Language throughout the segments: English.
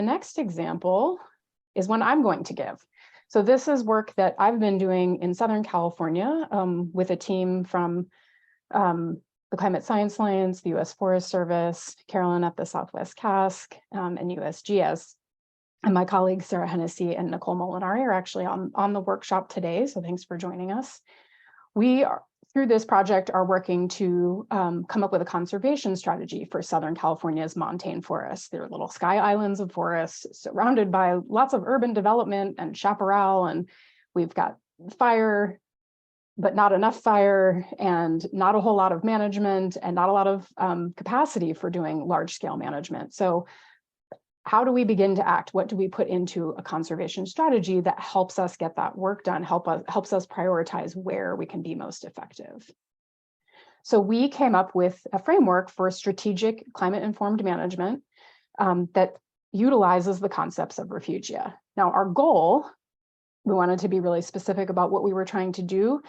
The next example is one I'm going to give. So this is work that I've been doing in Southern California with a team from the Climate Science Alliance, the U.S. Forest Service, Carolyn at the Southwest Cask, and USGS. And my colleagues, Sarah Hennessy and Nicole Molinari, are actually on the workshop today, so thanks for joining us. We are, through this project, are working to come up with a conservation strategy for Southern California's montane forests. They're little sky islands of forests surrounded by lots of urban development and chaparral, and we've got fire, but not enough fire, and not a whole lot of management, and not a lot of capacity for doing large-scale management. So how do we begin to act? What do we put into a conservation strategy that helps us get that work done, helps us prioritize where we can be most effective? So we came up with a framework for strategic climate-informed management that utilizes the concepts of refugia. Now, our goal, we wanted to be really specific about what we were trying to do: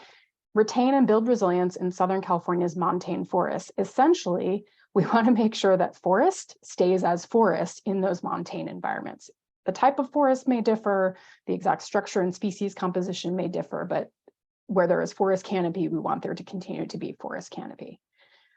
retain and build resilience in Southern California's montane forests. Essentially, we want to make sure that forest stays as forest in those montane environments. The type of forest may differ, the exact structure and species composition may differ, but where there is forest canopy, we want there to continue to be forest canopy.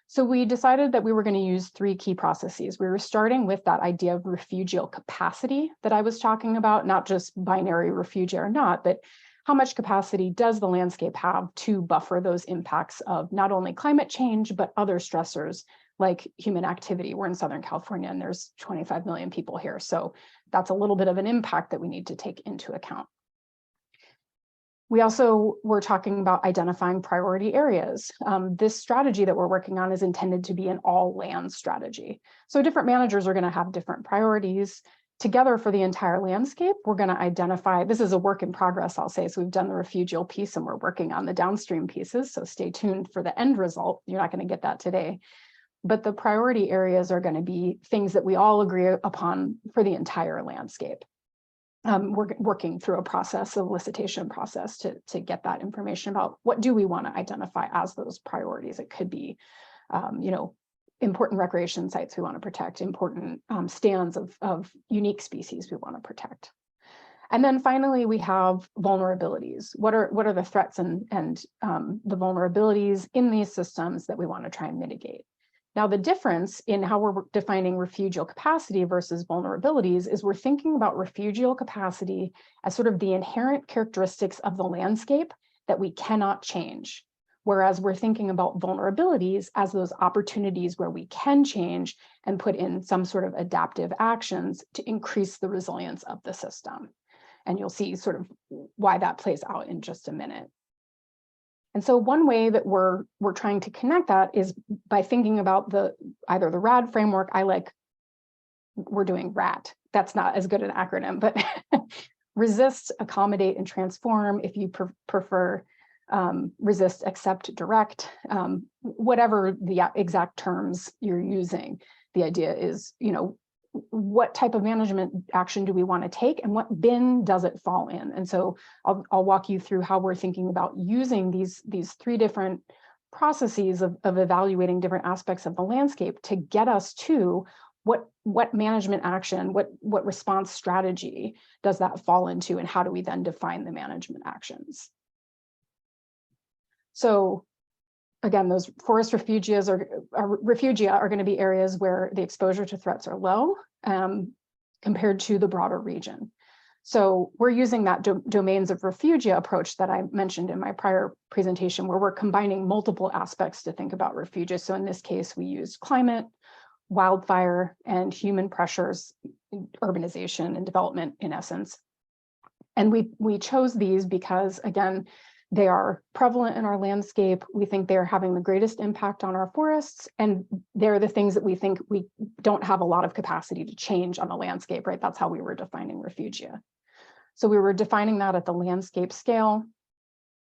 So we decided that we were going to use three key processes. We were starting with that idea of refugial capacity that I was talking about, not just binary refugia or not, but how much capacity does the landscape have to buffer those impacts of not only climate change, but other stressors like human activity. We're in Southern California and there's 25 million people here. So that's a little bit of an impact that we need to take into account. We also were talking about identifying priority areas. This strategy that we're working on is intended to be an all land strategy. So different managers are going to have different priorities. Together for the entire landscape, we're going to identify, this is a work in progress, I'll say. So we've done the refugial piece and we're working on the downstream pieces. So stay tuned for the end result. You're not going to get that today. But the priority areas are going to be things that we all agree upon for the entire landscape. We're working through a process, a elicitation process to get that information about what do we want to identify as those priorities. It could be, important recreation sites we want to protect, important stands of unique species we want to protect. And then finally, we have vulnerabilities. What are the threats and the vulnerabilities in these systems that we want to try and mitigate? Now, the difference in how we're defining refugial capacity versus vulnerabilities is we're thinking about refugial capacity as sort of the inherent characteristics of the landscape that we cannot change, whereas we're thinking about vulnerabilities as those opportunities where we can change and put in some sort of adaptive actions to increase the resilience of the system. And you'll see sort of why that plays out in just a minute. And so one way that we're trying to connect that is by thinking about either the RAD framework. We're doing RAT. That's not as good an acronym, but resist, accommodate, and transform. If you prefer resist, accept, direct, whatever the exact terms you're using. The idea is, what type of management action do we want to take and what bin does it fall in? And so I'll walk you through how we're thinking about using these three different processes of evaluating different aspects of the landscape to get us to what management action, what response strategy does that fall into, and how do we then define the management actions? So again, those forest refugia are going to be areas where the exposure to threats are low compared to the broader region. So we're using that domains of refugia approach that I mentioned in my prior presentation, where we're combining multiple aspects to think about refugia. So in this case, we used climate, wildfire, and human pressures, urbanization and development in essence. And we chose these because, again, they are prevalent in our landscape. We think they're having the greatest impact on our forests, and they're the things that we think we don't have a lot of capacity to change on the landscape, right? That's how we were defining refugia. So we were defining that at the landscape scale,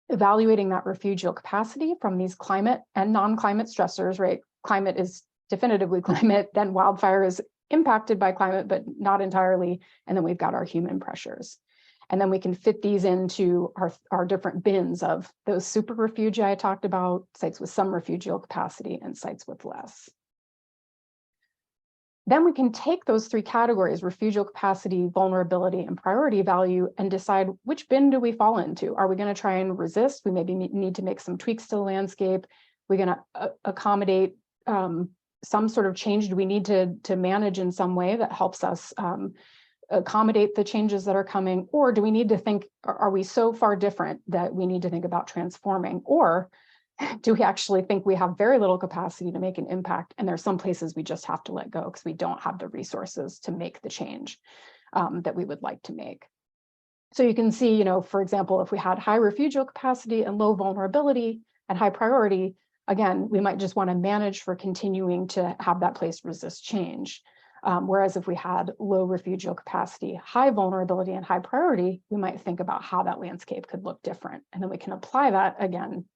evaluating that refugial capacity from these climate and non-climate stressors, right? Climate is definitively climate, then wildfire is impacted by climate, but not entirely. And then we've got our human pressures. And then we can fit these into our different bins of those super refugia I talked about, sites with some refugial capacity and sites with less. Then we can take those three categories, refugial capacity, vulnerability, and priority value, and decide which bin do we fall into. Are we going to try and resist? We maybe need to make some tweaks to the landscape. We're going to accommodate some sort of change. Do we need to manage in some way that helps us accommodate the changes that are coming? Or do we need to think, are we so far different that we need to think about transforming? Or do we actually think we have very little capacity to make an impact, and there's some places we just have to let go because we don't have the resources to make the change that we would like to make? So you can see, for example, if we had high refugial capacity and low vulnerability and high priority, again, we might just want to manage for continuing to have that place resist change. Whereas if we had low refugial capacity, high vulnerability, and high priority, we might think about how that landscape could look different. And then we can apply that again,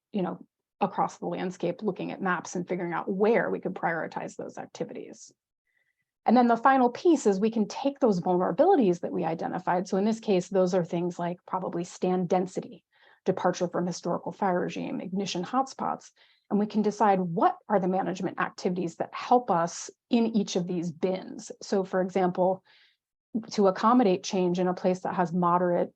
across the landscape, looking at maps and figuring out where we could prioritize those activities. And then the final piece is we can take those vulnerabilities that we identified. So in this case, those are things like probably stand density, departure from historical fire regime, ignition hotspots, and we can decide what are the management activities that help us in each of these bins. So for example, to accommodate change in a place that has moderate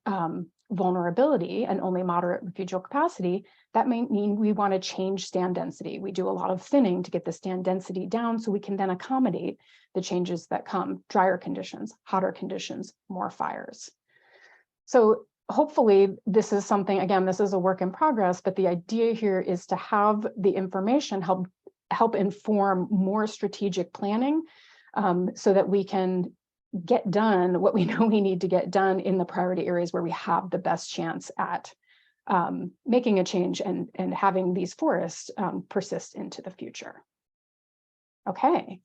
vulnerability and only moderate refugial capacity, that may mean we want to change stand density. We do a lot of thinning to get the stand density down so we can then accommodate the changes that come: drier conditions, hotter conditions, more fires. So hopefully this is something, again, this is a work in progress, but the idea here is to have the information help inform more strategic planning so that we can get done what we know we need to get done in the priority areas where we have the best chance at making a change and having these forests persist into the future. Okay,